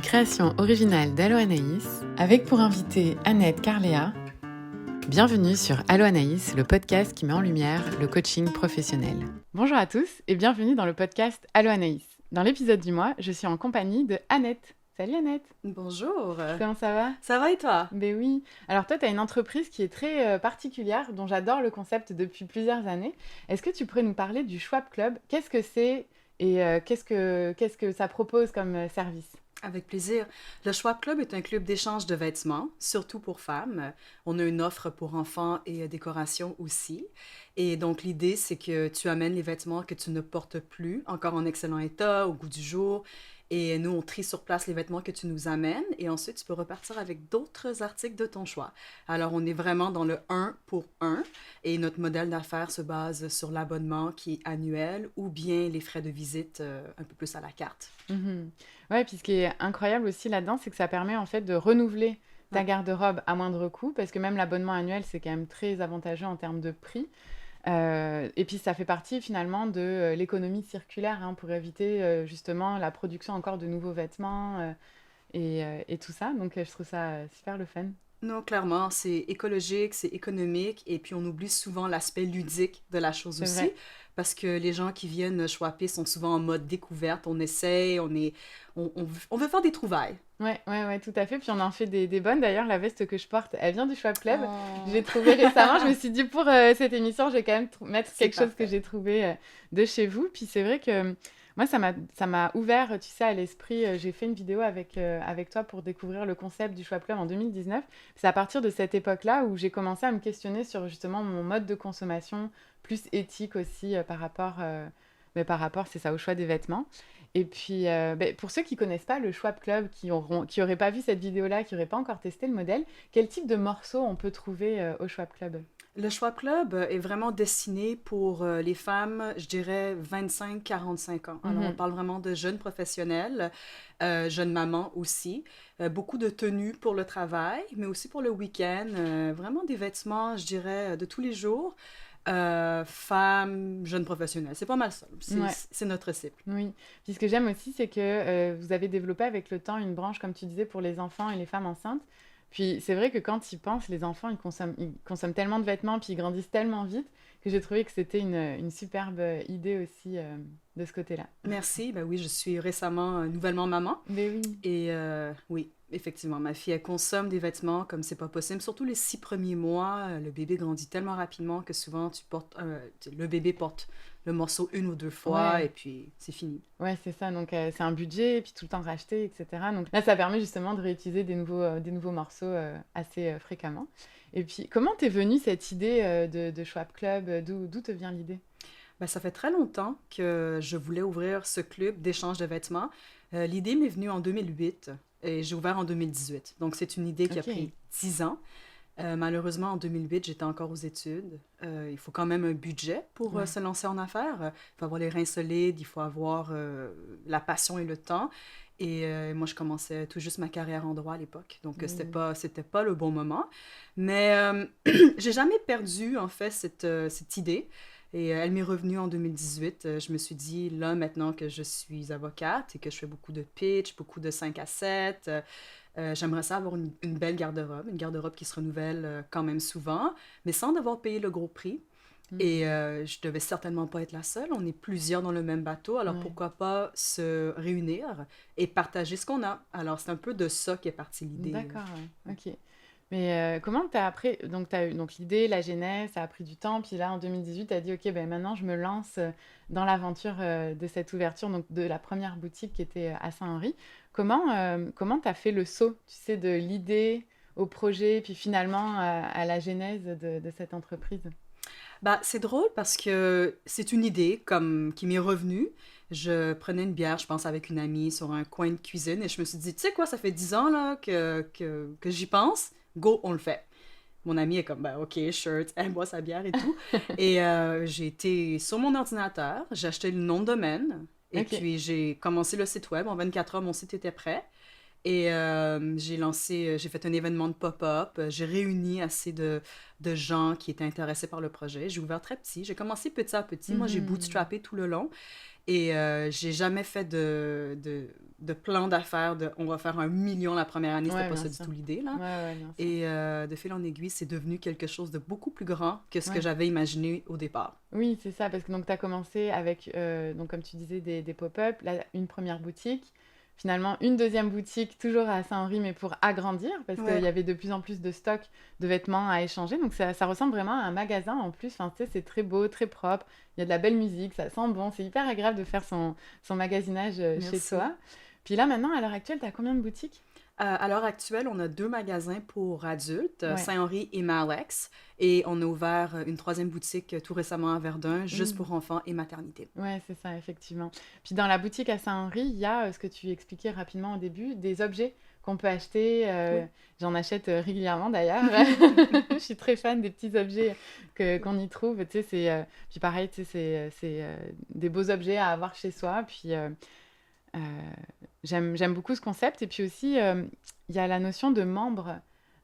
Création originale d'Allo Anaïs, avec pour invitée Annette Carléa. Bienvenue sur Allo Anaïs, le podcast qui met en lumière le coaching professionnel. Bonjour à tous et bienvenue dans le podcast Allo Anaïs. Dans l'épisode du mois, je suis en compagnie de Annette. Salut Annette. Bonjour. Comment ça va? Ça va et toi? Ben oui. Alors toi, tu as une entreprise qui est très particulière, dont j'adore le concept depuis plusieurs années. Est-ce que tu pourrais nous parler du Schwab Club? Qu'est-ce que c'est et qu'est-ce que ça propose comme service? Avec plaisir. Le Schwab Club est un club d'échange de vêtements, surtout pour femmes. On a une offre pour enfants et décoration aussi. Et donc, l'idée, c'est que tu amènes les vêtements que tu ne portes plus, encore en excellent état, au goût du jour. Et nous, on trie sur place les vêtements que tu nous amènes. Et ensuite, tu peux repartir avec d'autres articles de ton choix. Alors, on est vraiment dans le 1 pour 1. Et notre modèle d'affaires se base sur l'abonnement qui est annuel ou bien les frais de visite un peu plus à la carte. Mhm. Ouais, puis ce qui est incroyable aussi là-dedans, c'est que ça permet en fait de renouveler ta Ouais. garde-robe à moindre coût, parce que même l'abonnement annuel, c'est quand même très avantageux en termes de prix. Et puis ça fait partie finalement de l'économie circulaire pour éviter justement la production encore de nouveaux vêtements et tout ça. Donc je trouve ça super le fun. Non, clairement, c'est écologique, c'est économique, et puis on oublie souvent l'aspect ludique de la chose C'est aussi, vrai. parce que les gens qui viennent shopper sont souvent en mode découverte, on essaye, on veut faire des trouvailles. Ouais, ouais, ouais, tout à fait. Puis on en fait des bonnes. D'ailleurs, la veste que je porte, elle vient du Schwab Club. J'ai Oh, trouvé récemment, je me suis dit pour cette émission, je vais quand même mettre c'est quelque chose que parfait. j'ai trouvé de chez vous. Puis c'est vrai que moi, ça m'a ouvert, tu sais, à l'esprit. J'ai fait une vidéo avec toi pour découvrir le concept du Schwab Club en 2019. C'est à partir de cette époque-là où j'ai commencé à me questionner sur justement mon mode de consommation, plus éthique aussi par rapport, c'est ça, au choix des vêtements. Et puis, pour ceux qui connaissent pas le Schwab Club, qui auraient pas vu cette vidéo-là, qui n'auraient pas encore testé le modèle, quel type de morceaux on peut trouver au Schwab Club? Le Schwab Club est vraiment destiné pour les femmes, je dirais 25-45 ans. Alors, on Mhm. parle vraiment de jeunes professionnels, jeunes mamans aussi. Beaucoup de tenues pour le travail, mais aussi pour le week-end. Vraiment des vêtements, je dirais, de tous les jours. Femmes, jeunes professionnels. C'est pas mal ça. Ouais, C'est notre cible. oui. Puis ce que j'aime aussi, c'est que vous avez développé avec le temps une branche, comme tu disais, pour les enfants et les femmes enceintes. Puis c'est vrai que quand ils pensent, les enfants, ils consomment tellement de vêtements, puis ils grandissent tellement vite, que j'ai trouvé que c'était une superbe idée aussi de ce côté-là. Merci. Ben oui, je suis récemment nouvellement maman. Mais oui. Et oui, effectivement, ma fille, elle consomme des vêtements comme c'est pas possible. Surtout les 6 premiers mois, le bébé grandit tellement rapidement que souvent le bébé porte le morceau une ou deux fois Ouais. et puis c'est fini. Ouais, c'est ça. Donc, c'est un budget, et puis tout le temps racheter, etc. Donc là, ça permet justement de réutiliser des nouveaux morceaux assez fréquemment. Et puis, comment t'es venue cette idée de Schwab Club? D'où te vient l'idée? Ben, ça fait très longtemps que je voulais ouvrir ce club d'échange de vêtements. L'idée m'est venue en 2008 et j'ai ouvert en 2018. Donc c'est une idée qui a Ok. pris 10 ans. Malheureusement, en 2008, j'étais encore aux études. Il faut quand même un budget pour Ouais. se lancer en affaires. Il faut avoir les reins solides, il faut avoir la passion et le temps. Et moi, je commençais tout juste ma carrière en droit à l'époque. Donc, Mm. c'était pas le bon moment. Mais j'ai jamais perdu, en fait, cette idée. Et elle m'est revenue en 2018. Je me suis dit, là, maintenant que je suis avocate et que je fais beaucoup de pitch, beaucoup de 5 à 7, j'aimerais ça avoir une belle garde-robe, une garde-robe qui se renouvelle quand même souvent, mais sans devoir payer le gros prix. Et Mhm. je devais certainement pas être la seule. On est plusieurs dans le même bateau, alors Ouais. pourquoi pas se réunir et partager ce qu'on a. Alors c'est un peu de ça qu'est partie l'idée. D'accord, ouais. Ok. Mais comment t'as appris? Donc, t'as eu donc, l'idée, la genèse, ça a pris du temps. Puis là, en 2018, t'as dit, OK, ben maintenant, je me lance dans l'aventure de cette ouverture, donc de la première boutique qui était à Saint-Henri. Comment t'as fait le saut, tu sais, de l'idée au projet, puis finalement à la genèse de cette entreprise? Bah, c'est drôle parce que c'est une idée comme qui m'est revenue. Je prenais une bière, je pense, avec une amie sur un coin de cuisine et je me suis dit, tu sais quoi, ça fait 10 ans là, que j'y pense, go, on le fait. Mon amie est comme, ben ok, shirt, elle boit sa bière et tout. Et j'ai été sur mon ordinateur, j'ai acheté le nom de domaine et Ok. puis j'ai commencé le site web. En 24 heures, mon site était prêt. Et j'ai fait un événement de pop-up, j'ai réuni assez de gens qui étaient intéressés par le projet. J'ai ouvert très petit, j'ai commencé petit à petit. Moi, j'ai Mhm. bootstrappé tout le long et j'ai jamais fait de plan d'affaires, on va faire 1 million la première année, c'était Ouais, pas bien ça du sûr. tout l'idée, là. Ouais, ouais, bien sûr. Et de fil en aiguille, c'est devenu quelque chose de beaucoup plus grand que ce que Ouais. j'avais imaginé au départ. Oui, c'est ça, parce que donc tu as commencé avec, donc comme tu disais, des pop-up, là, une première boutique, finalement une deuxième boutique, toujours à Saint-Henri, mais pour agrandir, parce qu'il Ouais, y avait de plus en plus de stocks de vêtements à échanger. Donc ça ressemble vraiment à un magasin en plus. Enfin, tu sais, c'est très beau, très propre, il y a de la belle musique, ça sent bon. C'est hyper agréable de faire son magasinage chez merci. toi. Puis là, maintenant, à l'heure actuelle, tu as combien de boutiques? À l'heure actuelle, on a 2 magasins pour adultes, Ouais. Saint-Henri et Malex, et on a ouvert une troisième boutique tout récemment à Verdun, juste Mm. pour enfants et maternité. Ouais, c'est ça, effectivement. Puis dans la boutique à Saint-Henri, il y a ce que tu expliquais rapidement au début, des objets qu'on peut acheter. Oui. J'en achète régulièrement d'ailleurs. Je suis très fan des petits objets qu'on y trouve. Tu sais, puis pareil, tu sais, c'est des beaux objets à avoir chez soi. Puis euh, j'aime beaucoup ce concept. Et puis aussi, il y a la notion de membre,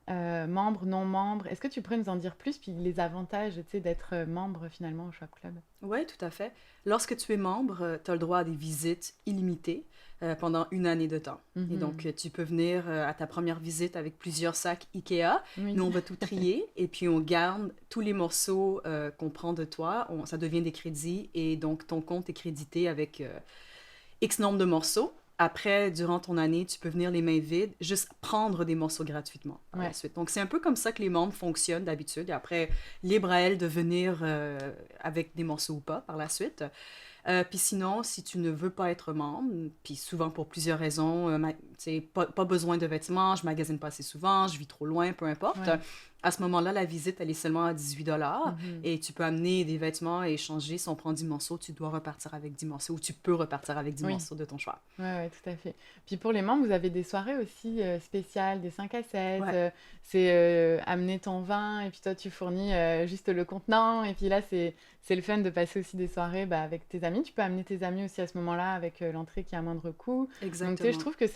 membre, non membre. Est-ce que tu pourrais nous en dire plus? Puis les avantages, tu sais, d'être membre finalement au Schwab Club. Oui, tout à fait. Lorsque tu es membre, tu as le droit à des visites illimitées pendant 1 année de temps. Et donc, Mhm. tu peux venir à ta première visite avec plusieurs sacs IKEA. Nous, Oui. on va tout trier et puis on garde tous les morceaux qu'on prend de toi. Ça devient des crédits et donc ton compte est crédité avec X nombre de morceaux. Après, durant ton année, tu peux venir les mains vides, juste prendre des morceaux gratuitement par la Ouais. suite. Donc, c'est un peu comme ça que les membres fonctionnent d'habitude. Et après, libre à elle de venir avec des morceaux ou pas par la suite. Puis sinon, si tu ne veux pas être membre, puis souvent pour plusieurs raisons, pas besoin de vêtements, je magasine pas assez souvent, je vis trop loin, peu importe. Ouais. À ce moment-là, la visite, elle est seulement à 18 $ Mhm. et tu peux amener des vêtements et échanger. Si on prend 10 morceaux, tu dois repartir avec 10 morceaux ou tu peux repartir avec 10 Oui, morceaux de ton choix. ouais, ouais, tout à fait. Puis pour les membres, vous avez des soirées aussi spéciales, des 5 à 7. Ouais, C'est amener ton vin et puis toi, tu fournis juste le contenant. Et puis là, c'est le fun de passer aussi des soirées bah, avec tes amis. Tu peux amener tes amis aussi à ce moment-là avec l'entrée qui est à moindre coût. Donc, tu sais, je exactement. trouve que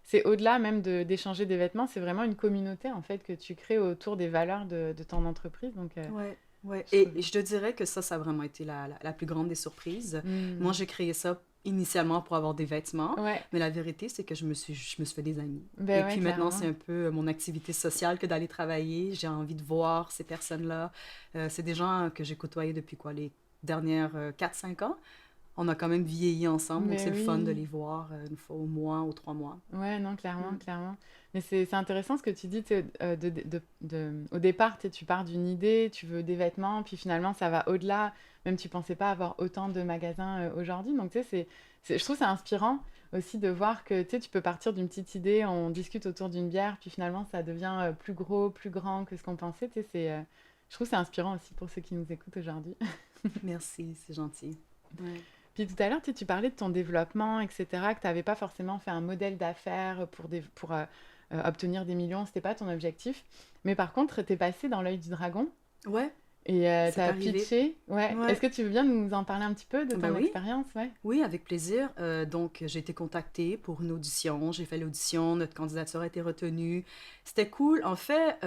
c'est au-delà même d'échanger des vêtements. C'est vraiment une communauté en fait que tu crées autour des valeurs de ton entreprise. Donc, Ouais, ouais. je trouve. Et je te dirais que ça a vraiment été la plus grande des surprises. Moi, Hmm. j'ai créé ça initialement pour avoir des vêtements, Ouais, mais la vérité, c'est que je me suis fait des amis. Et ben ouais, puis maintenant, c'est clairement. un peu mon activité sociale que d'aller travailler. J'ai envie de voir ces personnes-là. C'est des gens que j'ai côtoyés depuis quoi, les dernières 4-5 ans. On a quand même vieilli ensemble, donc c'est Mais le fun de oui. les voir une fois au mois ou 3 mois. Ouais, non, clairement, Mm. clairement. Mais c'est intéressant ce que tu dis, tu sais, au départ, tu pars d'une idée, tu veux des vêtements, puis finalement, ça va au-delà. Même tu pensais pas avoir autant de magasins aujourd'hui. Donc, tu sais, je trouve ça inspirant aussi de voir que, tu sais, tu peux partir d'une petite idée, on discute autour d'une bière, puis finalement, ça devient plus gros, plus grand que ce qu'on pensait. Tu sais, je trouve que c'est inspirant aussi pour ceux qui nous écoutent aujourd'hui. Merci, c'est gentil. Ouais. Puis tout à l'heure, tu parlais de ton développement, etc., que tu n'avais pas forcément fait un modèle d'affaires pour obtenir des millions, c'était pas ton objectif. Mais par contre, tu es passé dans l'œil du dragon Ouais, et tu c'est as arrivé. pitché. Ouais. Est-ce Ouais. que tu veux bien nous en parler un petit peu de Ben ton oui. expérience? Ouais. Oui, avec plaisir. Donc, j'ai été contactée pour une audition. J'ai fait l'audition. Notre candidature a été retenue. C'était cool. En fait,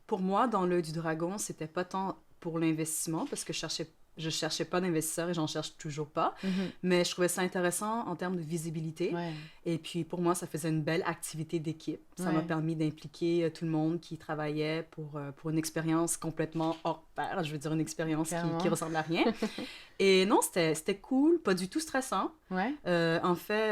pour moi, dans l'œil du dragon, c'était pas tant pour l'investissement parce que je cherchais pas d'investisseurs et j'en cherche toujours pas. Mhm. Mais je trouvais ça intéressant en termes de visibilité. Ouais. Et puis, pour moi, ça faisait une belle activité d'équipe. Ça m'a Ouais. permis d'impliquer tout le monde qui travaillait pour une expérience complètement hors pair. Je veux dire, une expérience qui Clairement. ressemble à rien. Et non, c'était cool, pas du tout stressant. Ouais. En fait,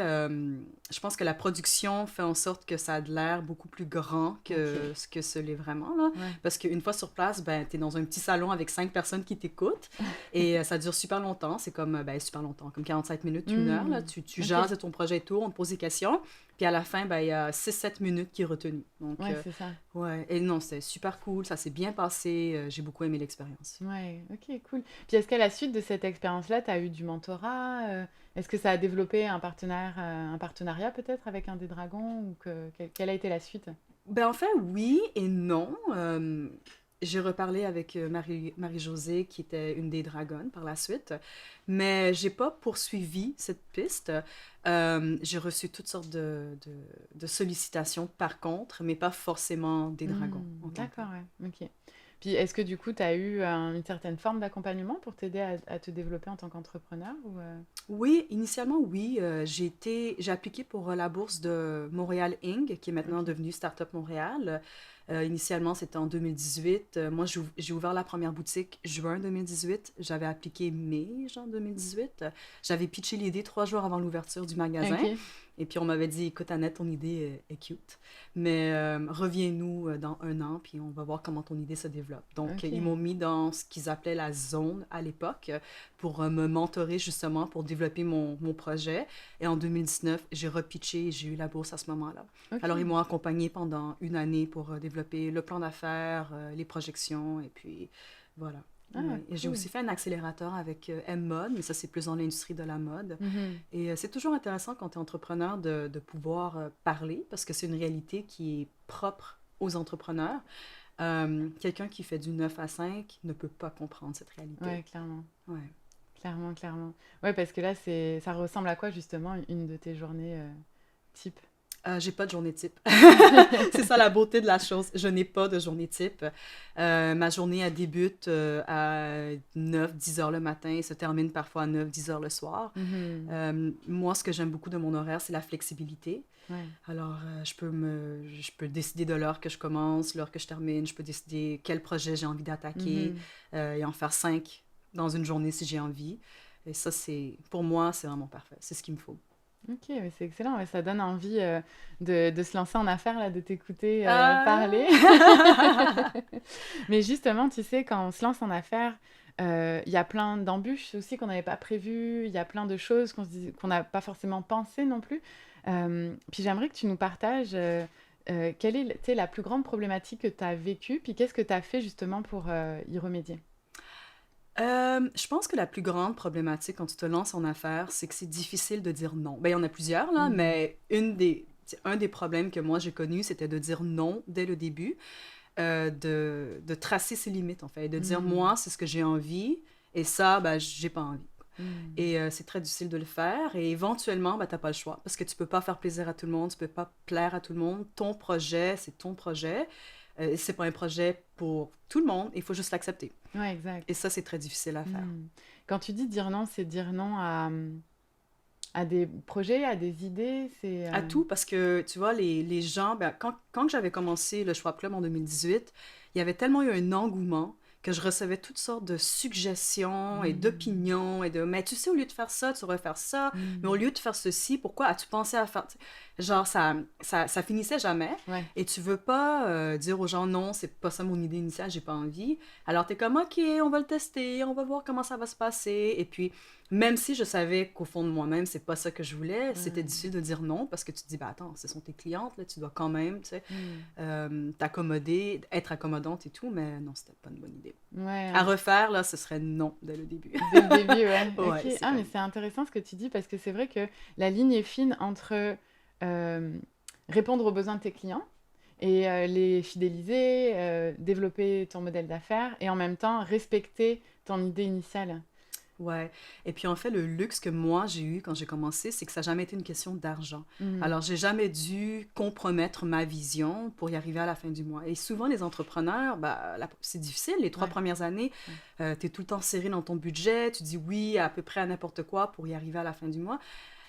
je pense que la production fait en sorte que ça a de l'air beaucoup plus grand Ok. que ce que ce l'est vraiment, là. Ouais. Parce qu'une fois sur place, ben, t'es dans un petit salon avec 5 personnes qui t'écoutent et ça dure super longtemps. C'est comme, ben, super longtemps, comme 45 minutes, 1 heure, là. Hmm. Tu Ok. jases de ton projet et tout, on te pose des questions. Puis à la fin, ben, il y a 6-7 minutes qui est retenu. Donc, Ouais, c'est ça. ouais. Et non, c'était super cool, ça s'est bien passé. J'ai beaucoup aimé l'expérience. Ouais, ok, cool. Puis est-ce qu'à la suite de cette expérience-là, tu as eu du mentorat? Est-ce que ça a développé un partenariat peut-être avec un des dragons? Ou quelle a été la suite? Ben, en fait, oui et non. J'ai reparlé avec Marie-Josée, qui était une des dragonnes par la suite, mais j'ai pas poursuivi cette piste. J'ai reçu toutes sortes de sollicitations par contre, mais pas forcément des dragons en tant que tel. D'accord, ouais, ok. Puis est-ce que du coup, tu as eu une certaine forme d'accompagnement pour t'aider à te développer en tant qu'entrepreneur ou Oui, initialement, oui. J'ai appliqué pour la bourse de Montréal Inc., qui est maintenant OK. devenue Startup Montréal. Initialement, c'était en 2018. Moi, j'ai ouvert la première boutique juin 2018. J'avais appliqué mai, genre 2018. J'avais pitché l'idée 3 jours avant l'ouverture du magasin. OK. Et puis, on m'avait dit, écoute, Annette, ton idée est cute. Mais reviens-nous dans 1 an, puis on va voir comment ton idée se développe. Donc, ils m'ont OK. mis dans ce qu'ils appelaient la zone à l'époque pour me mentorer justement pour développer mon projet. Et en 2019, j'ai repitché et j'ai eu la bourse à ce moment-là. Alors, ils OK. m'ont accompagné pendant 1 année pour développer le plan d'affaires, les projections, et puis voilà. Ah, Ouais. Et j'ai cool. aussi fait un accélérateur avec M-Mode, mais ça, c'est plus dans l'industrie de la mode. Mhm. Et c'est toujours intéressant quand tu es entrepreneur de pouvoir parler, parce que c'est une réalité qui est propre aux entrepreneurs. Quelqu'un qui fait du 9 à 5 ne peut pas comprendre cette réalité. Ouais, clairement. Ouais. Clairement, clairement. Ouais, parce que là, ça ressemble à quoi justement une de tes journées type? J'ai pas de journée type. C'est ça la beauté de la chose. Je n'ai pas de journée type. Ma journée, elle débute à 9, 10 heures le matin et se termine parfois à 9, 10 heures le soir. Mhm. Moi, ce que j'aime beaucoup de mon horaire, c'est la flexibilité. Ouais. Alors, je peux décider de l'heure que je commence, l'heure que je termine. Je peux décider quel projet j'ai envie d'attaquer Mhm. et en faire 5 dans une journée si j'ai envie. Et ça, pour moi, c'est vraiment parfait. C'est ce qu'il me faut. Ok, mais c'est excellent. Ouais, ça donne envie de se lancer en affaires, là, de t'écouter parler. Ah! Mais justement, tu sais, quand on se lance en affaires, il y a plein d'embûches aussi qu'on n'avait pas prévues. Il y a plein de choses qu'on n'a pas forcément pensé non plus. Puis j'aimerais que tu nous partages quelle est, tu sais, la plus grande problématique que tu as vécue, puis qu'est-ce que tu as fait justement pour y remédier. Je pense que la plus grande problématique quand tu te lances en affaires, c'est que c'est difficile de dire non. Ben, il y en a plusieurs, là, Mhm. mais un des problèmes que moi j'ai connu, c'était de dire non dès le début, de tracer ses limites, en fait, de dire Mhm. moi, c'est ce que j'ai envie, et ça, ben, j'ai pas envie. Mhm. Et c'est très difficile de le faire, et éventuellement, ben, t'as pas le choix, parce que tu peux pas faire plaisir à tout le monde, tu peux pas plaire à tout le monde. Ton projet, c'est ton projet. C'est pas un projet pour tout le monde, il faut juste l'accepter. Ouais, exact. Et ça, c'est très difficile à faire. Mhm. Quand tu dis dire non, c'est dire non à des projets, à des idées, c'est... À tout, parce que, tu vois, les gens, ben, quand j'avais commencé le Schwab Club en 2018, il y avait tellement eu un engouement que je recevais toutes sortes de suggestions et Mhm. d'opinions et mais tu sais, au lieu de faire ça, tu devrais faire ça, mais au Mhm. lieu de faire ceci, pourquoi as-tu pensé à faire... Genre, ça finissait jamais Ouais. et tu veux pas dire aux gens, non, c'est pas ça mon idée initiale, j'ai pas envie. Alors, t'es comme, OK, on va le tester, on va voir comment ça va se passer. Et puis, même si je savais qu'au fond de moi-même, c'est pas ça que je voulais, c'était Ouais. difficile de dire non parce que tu te dis, bah attends, ce sont tes clientes, là, tu dois quand même, tu sais, Mhm. t'accommoder, être accommodante et tout, mais non, c'était pas une bonne idée. Ouais, À refaire, là, ce serait non dès le début. dès le début, ouais. Ouais, Ok. c'est Ah, mais comme... c'est intéressant ce que tu dis parce que c'est vrai que la ligne est fine entre euh, répondre aux besoins de tes clients et les fidéliser, développer ton modèle d'affaires et en même temps respecter ton idée initiale. Ouais. Et puis en fait, le luxe que moi j'ai eu quand j'ai commencé, c'est que ça n'a jamais été une question d'argent. Alors, Mhm. j'ai jamais dû compromettre ma vision pour y arriver à la fin du mois. Et souvent, les entrepreneurs, bah, c'est difficile. Les trois Ouais, premières années, ouais. tu es tout le temps serré dans ton budget, tu dis oui à peu près à n'importe quoi pour y arriver à la fin du mois.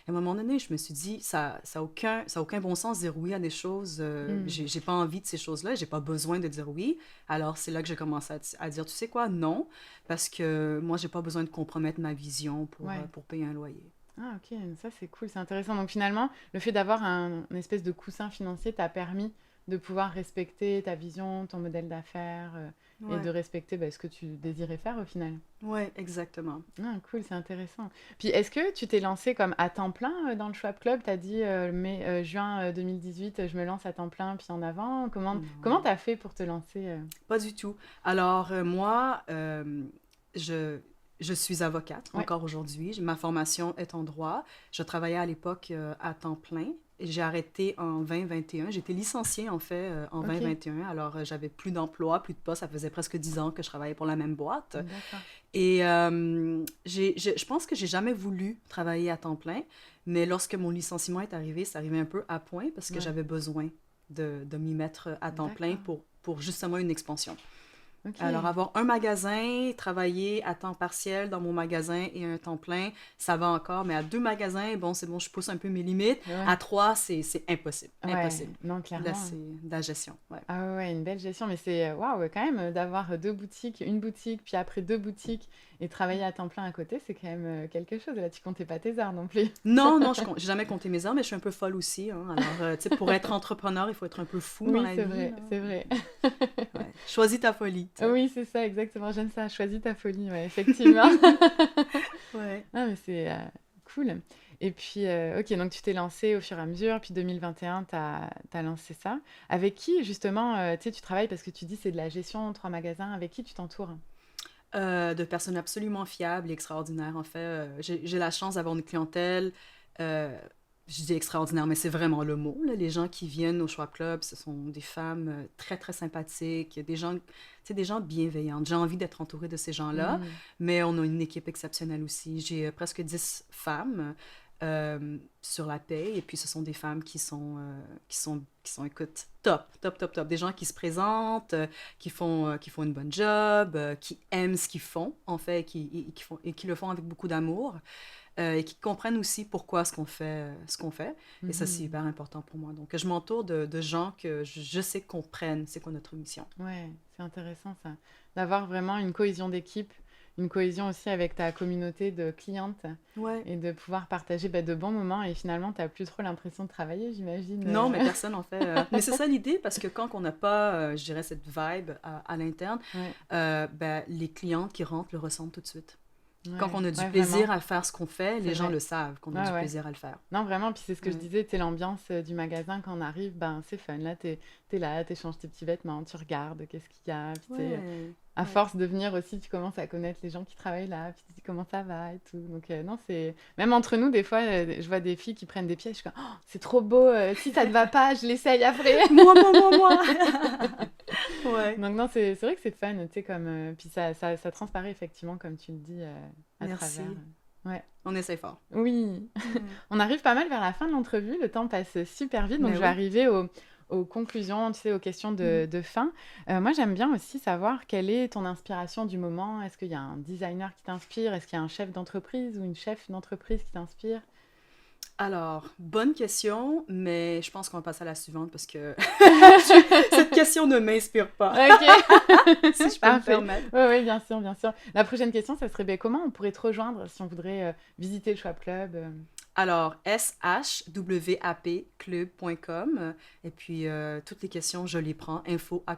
À un moment donné, je me suis dit, ça a aucun bon sens de dire oui à des choses. Mhm. J'ai pas envie de ces choses-là, j'ai pas besoin de dire oui. Alors, c'est là que j'ai commencé à dire, tu sais quoi, non, parce que moi, j'ai pas besoin de compromettre ma vision Ouais. pour payer un loyer. Ah, ok, ça c'est cool, c'est intéressant. Donc finalement, le fait d'avoir une espèce de coussin financier t'a permis de pouvoir respecter ta vision, ton modèle d'affaires et de Ouais, respecter ce que tu désirais faire au final. ouais, exactement. Ah, cool, c'est intéressant. Puis est-ce que tu t'es lancé comme à temps plein dans le Schwab Club? T'as dit juin 2018, je me lance à temps plein, puis en avant. Comment Non, t'as fait pour te lancer pas du tout. Alors, moi, je, je suis avocate Ouais, encore aujourd'hui. Ma formation est en droit. Je travaillais à l'époque à temps plein. Et j'ai arrêté en 2021. J'ai été licenciée, en fait, en ok, 2021. Alors, j'avais plus d'emploi, plus de poste. Ça faisait presque 10 ans que je travaillais pour la même boîte. d'accord. Et je pense que j'ai jamais voulu travailler à temps plein. Mais lorsque mon licenciement est arrivé, c'est arrivé un peu à point parce que Ouais, j'avais besoin de m'y mettre à temps plein d'accord. pour justement une expansion. Ok. Alors, avoir un magasin, travailler à temps partiel dans mon magasin et un temps plein, ça va encore. Mais à 2 magasins, bon, c'est bon, je pousse un peu mes limites. À Ouais. 3, c'est impossible. Ouais. Impossible. Non, Là, clairement. c'est de la gestion. Ouais. Ah ouais, une belle gestion, mais c'est waouh, quand même, d'avoir deux boutiques, une boutique, puis après deux boutiques, et travailler à temps plein à côté, c'est quand même quelque chose. Là, tu comptais pas tes heures non plus. Non, non, j'ai jamais compté mes heures, mais je suis un peu folle aussi, hein. Alors, tu sais, pour être entrepreneur, il faut être un peu fou dans Oui, la c'est vie, vrai, là. c'est vrai. Ouais. Choisis ta folie, tu sais. Oui, c'est ça, exactement. J'aime ça. Choisis ta folie, ouais, effectivement. Ouais. Ah, mais c'est cool. Et puis, ok, donc tu t'es lancé au fur et à mesure, puis 2021, tu as lancé ça. Avec qui, justement, tu sais, tu travailles parce que tu dis c'est de la gestion, 3 magasins, avec qui tu t'entoures? De personnes absolument fiables et extraordinaires. En fait, j'ai la chance d'avoir une clientèle, euh, je dis extraordinaire, mais c'est vraiment le mot, là. Les gens qui viennent au Schwab Club, ce sont des femmes très, très sympathiques, des gens, tu sais, des gens bienveillants. J'ai envie d'être entourée de ces gens-là, Mhm. mais on a une équipe exceptionnelle aussi. J'ai presque 10 femmes sur la paie, et puis ce sont des femmes qui sont, écoute, top, top, top, top. Des gens qui se présentent, qui font une bonne job, qui aiment ce qu'ils font, en fait, et qui le font avec beaucoup d'amour, et qui comprennent aussi pourquoi ce qu'on fait. Et ça, c'est Mhm. hyper important pour moi. Donc, je m'entoure de gens que je sais comprennent c'est quoi notre mission. Ouais, c'est intéressant ça. D'avoir vraiment une cohésion d'équipe, une cohésion aussi avec ta communauté de clientes Ouais. et de pouvoir partager de bons moments et finalement, tu n'as plus trop l'impression de travailler, j'imagine. Non, mais personne en fait. Mais c'est ça l'idée, parce que quand on n'a pas, je dirais, cette vibe à l'interne, Ouais, ben, les clients qui rentrent le ressentent tout de suite. Quand ouais, on a du ouais, plaisir vraiment, à faire ce qu'on fait, c'est les gens vrai. le savent qu'on a Ouais, du ouais. plaisir à le faire. Non, vraiment, puis c'est ce que je Ouais. disais, tu l'ambiance du magasin quand on arrive, ben c'est fun. Là, t'es là, t'échanges tes petits vêtements, tu regardes qu'est-ce qu'il y a. Puis Ouais. à Ouais. force de venir aussi, tu commences à connaître les gens qui travaillent là, puis tu dis comment ça va et tout. Donc non, c'est... Même entre nous, des fois, je vois des filles qui prennent des pièces, je suis comme, oh, c'est trop beau, si ça te va pas, je l'essaye après. Moi, moi, moi, moi! Ouais. Donc non, c'est vrai que c'est fun, tu sais, comme... puis ça transparaît effectivement, comme tu le dis, à travers. Merci. Ouais. On essaie fort. Oui. Ouais. On arrive pas mal vers la fin de l'entrevue, le temps passe super vite, donc Ben je vais oui. arriver aux conclusions, tu sais, aux questions Mhm. de fin. Moi, j'aime bien aussi savoir quelle est ton inspiration du moment. Est-ce qu'il y a un designer qui t'inspire? Est-ce qu'il y a un chef d'entreprise ou une chef d'entreprise qui t'inspire? Alors, bonne question, mais je pense qu'on va passer à la suivante parce que Ok, cette question ne m'inspire pas, si je peux me parfait. permettre. Oui, oui, bien sûr, bien sûr. La prochaine question, ça serait ben, comment on pourrait te rejoindre si on voudrait visiter le Schwab Club? Alors, shwapclub.com. Et puis, toutes les questions, je les prends. Info à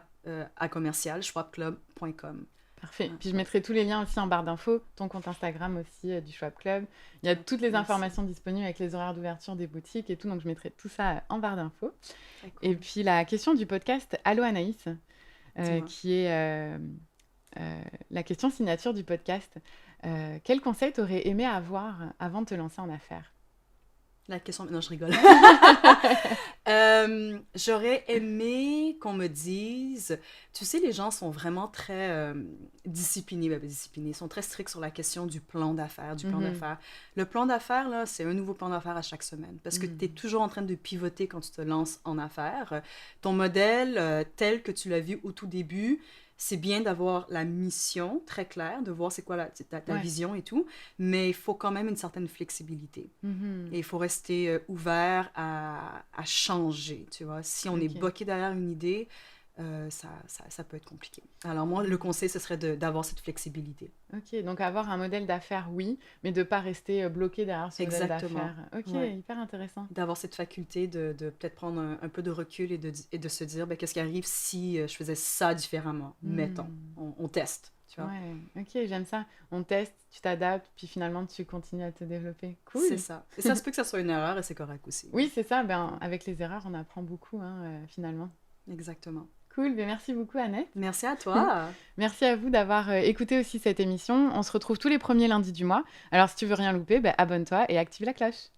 commercial, schwabclub.com. Parfait. Ouais, Puis je ouais. mettrai tous les liens aussi en barre d'infos, ton compte Instagram aussi du Schwab Club. Il y a toutes les Merci. informations disponibles avec les horaires d'ouverture des boutiques et tout, donc je mettrai tout ça en barre d'infos. Très Et cool. puis la question du podcast Allô Anaïs, Dis-moi. qui est la question signature du podcast. Quel conseil t'aurais aimé avoir avant de te lancer en affaires? La question... Non, je rigole. J'aurais aimé qu'on me dise... Tu sais, les gens sont vraiment très disciplinés. Disciplinés. Ils sont très stricts sur la question du plan d'affaires, du plan Mhm. d'affaires. Le plan d'affaires, là, c'est un nouveau plan d'affaires à chaque semaine. Parce que tu es Mhm. toujours en train de pivoter quand tu te lances en affaires. Ton modèle, tel que tu l'as vu au tout début, c'est bien d'avoir la mission très claire, de voir c'est quoi ta Ouais. vision et tout, mais il faut quand même une certaine flexibilité. Et Mhm. il faut rester ouvert à changer, tu vois. Si on est Ok. bloqué derrière une idée, ça peut être compliqué. Alors moi, le Mhm. conseil, ce serait d'avoir cette flexibilité. Ok, donc avoir un modèle d'affaires, oui, mais de ne pas rester bloqué derrière ce modèle Exactement. d'affaires. Ok, Ouais. hyper intéressant. D'avoir cette faculté de peut-être prendre un peu de recul et de se dire, ben, qu'est-ce qui arrive si je faisais ça différemment? Mettons, Hmm. on teste, tu vois. Ouais, ok, j'aime ça. On teste, tu t'adaptes, puis finalement tu continues à te développer. C'est Cool. ça. Et ça se peut que ça soit une erreur et c'est correct aussi, là. Oui, c'est ça. Ben, Ouais. avec les erreurs, on apprend beaucoup, hein, finalement. Exactement. Cool. Ben, merci beaucoup, Annette. Merci à toi. Merci à vous d'avoir écouté aussi cette émission. On se retrouve tous les premiers lundis du mois. Alors, si tu veux rien louper, ben, abonne-toi et active la cloche.